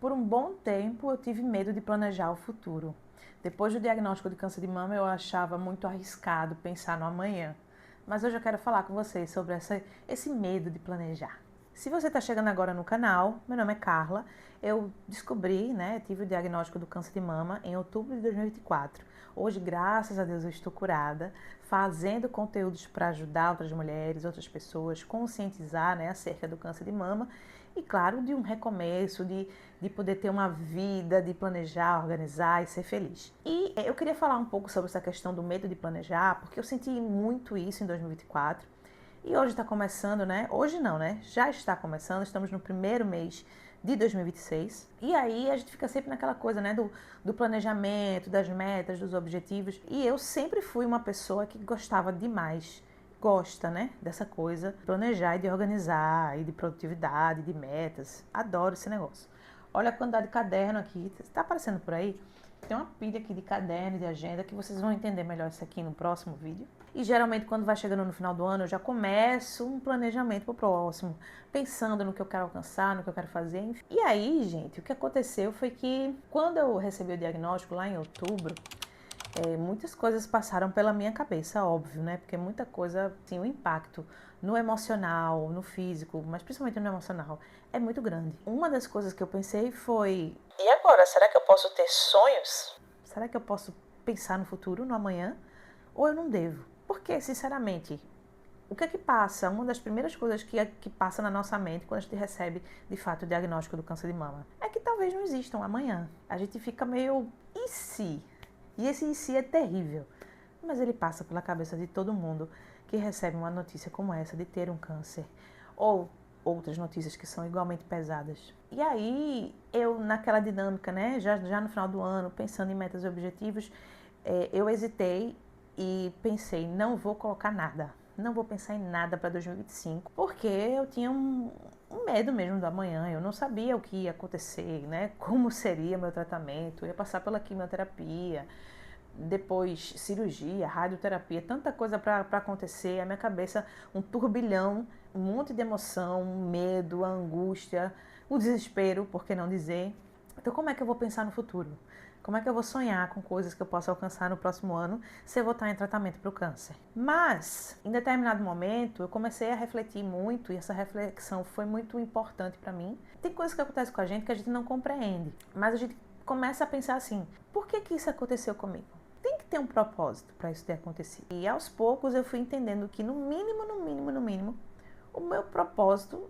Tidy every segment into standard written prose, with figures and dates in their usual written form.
Por um bom tempo eu tive medo de planejar o futuro. Depois do diagnóstico de câncer de mama eu achava muito arriscado pensar no amanhã. Mas hoje eu quero falar com vocês sobre esse medo de planejar. Se você está chegando agora no canal, meu nome é Carla. Eu descobri, tive o diagnóstico do câncer de mama em outubro de 2024. Hoje, graças a Deus, eu estou curada, fazendo conteúdos para ajudar outras mulheres, outras pessoas, conscientizar, acerca do câncer de mama e, claro, de um recomeço, de poder ter uma vida, de planejar, organizar e ser feliz. E eu queria falar um pouco sobre essa questão do medo de planejar, porque eu senti muito isso em 2024. E hoje está começando, Hoje não, Já está começando, estamos no primeiro mês de 2026. E aí a gente fica sempre naquela coisa, do planejamento, das metas, dos objetivos. E eu sempre fui uma pessoa que gostava demais, gosta, dessa coisa, de planejar e de organizar, e de produtividade, de metas. Adoro esse negócio. Olha a quantidade de caderno aqui, está aparecendo por aí? Tem uma pilha aqui de caderno e de agenda que vocês vão entender melhor isso aqui no próximo vídeo. E geralmente quando vai chegando no final do ano eu já começo um planejamento para o próximo, pensando no que eu quero alcançar, no que eu quero fazer. Enfim. E aí, gente, o que aconteceu foi que quando eu recebi o diagnóstico lá em outubro, muitas coisas passaram pela minha cabeça, óbvio, Porque muita coisa, assim, o impacto no emocional, no físico, mas principalmente no emocional, é muito grande. Uma das coisas que eu pensei foi: e agora, será que eu posso ter sonhos? Será que eu posso pensar no futuro, no amanhã? Ou eu não devo? Porque, sinceramente, o que é que passa? Uma das primeiras coisas que passa na nossa mente quando a gente recebe, de fato, o diagnóstico do câncer de mama é que talvez não exista um amanhã. A gente fica meio, e se? E esse e se é terrível. Mas ele passa pela cabeça de todo mundo que recebe uma notícia como essa de ter um câncer. Ou outras notícias que são igualmente pesadas. E aí, eu naquela dinâmica, já no final do ano, pensando em metas e objetivos, eu hesitei e pensei: não vou colocar nada. Não vou pensar em nada para 2025, porque eu tinha um medo mesmo do amanhã. Eu não sabia o que ia acontecer, como seria meu tratamento. Eu ia passar pela quimioterapia, depois cirurgia, radioterapia, tanta coisa para acontecer. A minha cabeça, um turbilhão, um monte de emoção, medo, angústia, o desespero, por que não dizer. Então, como é que eu vou pensar no futuro? Como é que eu vou sonhar com coisas que eu possa alcançar no próximo ano se eu vou estar em tratamento para o câncer? Mas, em determinado momento, eu comecei a refletir muito e essa reflexão foi muito importante para mim. Tem coisas que acontecem com a gente que a gente não compreende, mas a gente começa a pensar assim: por que isso aconteceu comigo? Tem que ter um propósito para isso ter acontecido. E aos poucos eu fui entendendo que no mínimo, o meu propósito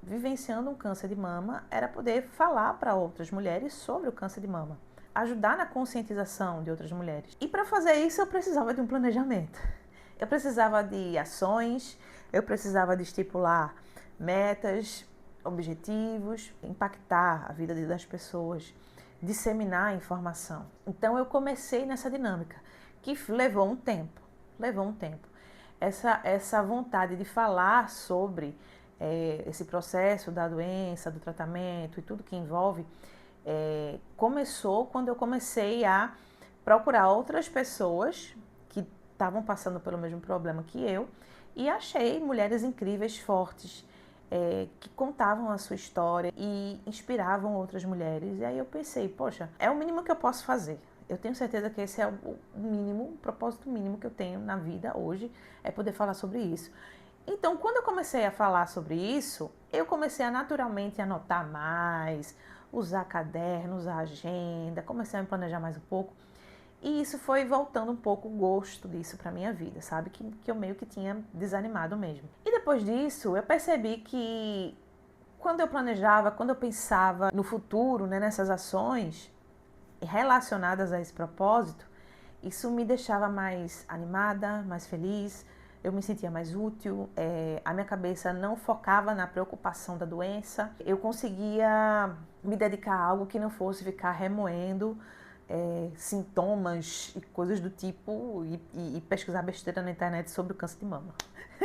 vivenciando um câncer de mama era poder falar para outras mulheres sobre o câncer de mama, ajudar na conscientização de outras mulheres. E para fazer isso eu precisava de um planejamento. Eu precisava de ações, eu precisava de estipular metas, objetivos, impactar a vida das pessoas, disseminar a informação. Então eu comecei nessa dinâmica, que levou um tempo. Essa vontade de falar sobre esse processo da doença, do tratamento e tudo que envolve, começou quando eu comecei a procurar outras pessoas que estavam passando pelo mesmo problema que eu e achei mulheres incríveis, fortes, que contavam a sua história e inspiravam outras mulheres. E aí eu pensei: poxa, é o mínimo que eu posso fazer. Eu tenho certeza que esse é o mínimo, o propósito mínimo que eu tenho na vida hoje, é poder falar sobre isso. Então, quando eu comecei a falar sobre isso, eu comecei a naturalmente anotar mais, usar caderno, usar agenda, comecei a me planejar mais um pouco. E isso foi voltando um pouco o gosto disso para minha vida, sabe? Que eu meio que tinha desanimado mesmo. E depois disso, eu percebi que quando eu planejava, quando eu pensava no futuro, nessas ações relacionadas a esse propósito, isso me deixava mais animada, mais feliz, eu me sentia mais útil, a minha cabeça não focava na preocupação da doença, eu conseguia me dedicar a algo que não fosse ficar remoendo sintomas e coisas do tipo e pesquisar besteira na internet sobre o câncer de mama.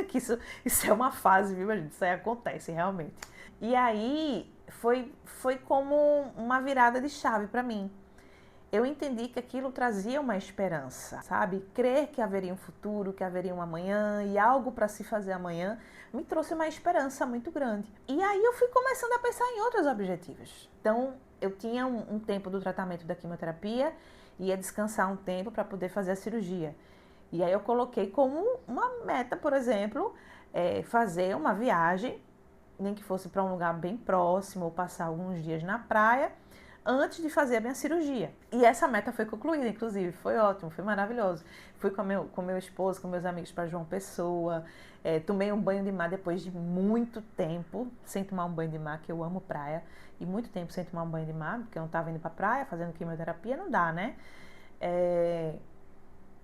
Que isso é uma fase, viu, gente? Isso aí acontece realmente. E aí foi como uma virada de chave para mim. Eu entendi que aquilo trazia uma esperança, sabe? Crer que haveria um futuro, que haveria um amanhã e algo para se fazer amanhã me trouxe uma esperança muito grande. E aí eu fui começando a pensar em outros objetivos. Então, eu tinha um tempo do tratamento da quimioterapia, ia descansar um tempo para poder fazer a cirurgia. E aí eu coloquei como uma meta, por exemplo, fazer uma viagem, nem que fosse para um lugar bem próximo, ou passar alguns dias na praia, antes de fazer a minha cirurgia. E essa meta foi concluída, inclusive, foi ótimo, foi maravilhoso. Fui com meu esposo, com meus amigos para João Pessoa, tomei um banho de mar depois de muito tempo sem tomar um banho de mar, que eu amo praia, e muito tempo sem tomar um banho de mar, porque eu não estava indo para praia, fazendo quimioterapia, não dá, né?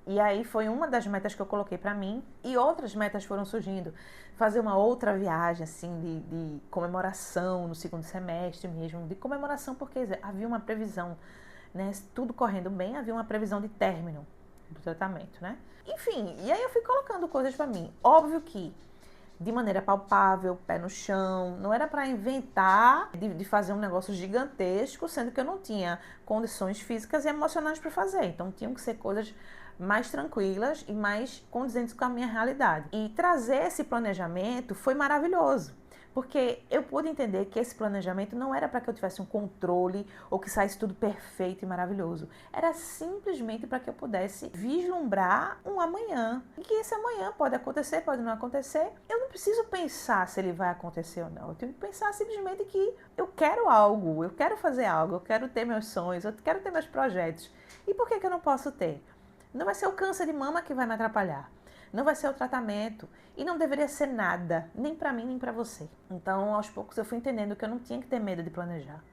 E aí foi uma das metas que eu coloquei para mim, e outras metas foram surgindo. Fazer uma outra viagem, assim, de comemoração no segundo semestre mesmo, de comemoração porque havia uma previsão, né? Tudo correndo bem, havia uma previsão de término do tratamento, né? Enfim, e aí eu fui colocando coisas para mim. Óbvio que de maneira palpável, pé no chão, não era para inventar de fazer um negócio gigantesco, sendo que eu não tinha condições físicas e emocionais para fazer. Então tinham que ser coisas mais tranquilas e mais condizentes com a minha realidade. E trazer esse planejamento foi maravilhoso, porque eu pude entender que esse planejamento não era para que eu tivesse um controle ou que saísse tudo perfeito e maravilhoso. Era simplesmente para que eu pudesse vislumbrar um amanhã. E que esse amanhã pode acontecer, pode não acontecer. Eu não preciso pensar se ele vai acontecer ou não. Eu tenho que pensar simplesmente que eu quero algo, eu quero fazer algo, eu quero ter meus sonhos, eu quero ter meus projetos. E por que eu não posso ter? Não vai ser o câncer de mama que vai me atrapalhar. Não vai ser o tratamento. E não deveria ser nada, nem para mim, nem para você. Então, aos poucos, eu fui entendendo que eu não tinha que ter medo de planejar.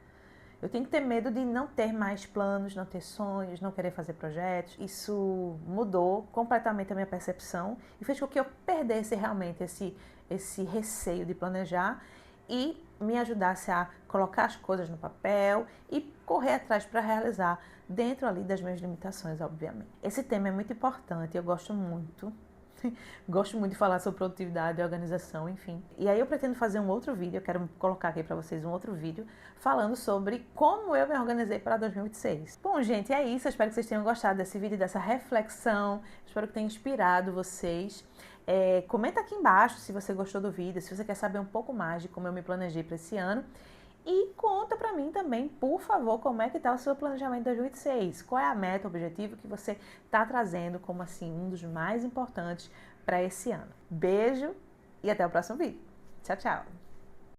Eu tenho que ter medo de não ter mais planos, não ter sonhos, não querer fazer projetos. Isso mudou completamente a minha percepção e fez com que eu perdesse realmente esse receio de planejar e me ajudasse a colocar as coisas no papel e correr atrás para realizar dentro ali das minhas limitações, obviamente. Esse tema é muito importante, eu gosto muito. Gosto muito de falar sobre produtividade, organização, enfim. E aí eu pretendo fazer um outro vídeo, eu quero colocar aqui para vocês um outro vídeo falando sobre como eu me organizei para 2026. Bom, gente, é isso. Eu espero que vocês tenham gostado desse vídeo, dessa reflexão. Espero que tenha inspirado vocês. Comenta aqui embaixo se você gostou do vídeo, se você quer saber um pouco mais de como eu me planejei para esse ano. E conta para mim também, por favor, como é que está o seu planejamento de 2026. Qual é a meta, o objetivo que você está trazendo como assim um dos mais importantes para esse ano. Beijo e até o próximo vídeo. Tchau, tchau!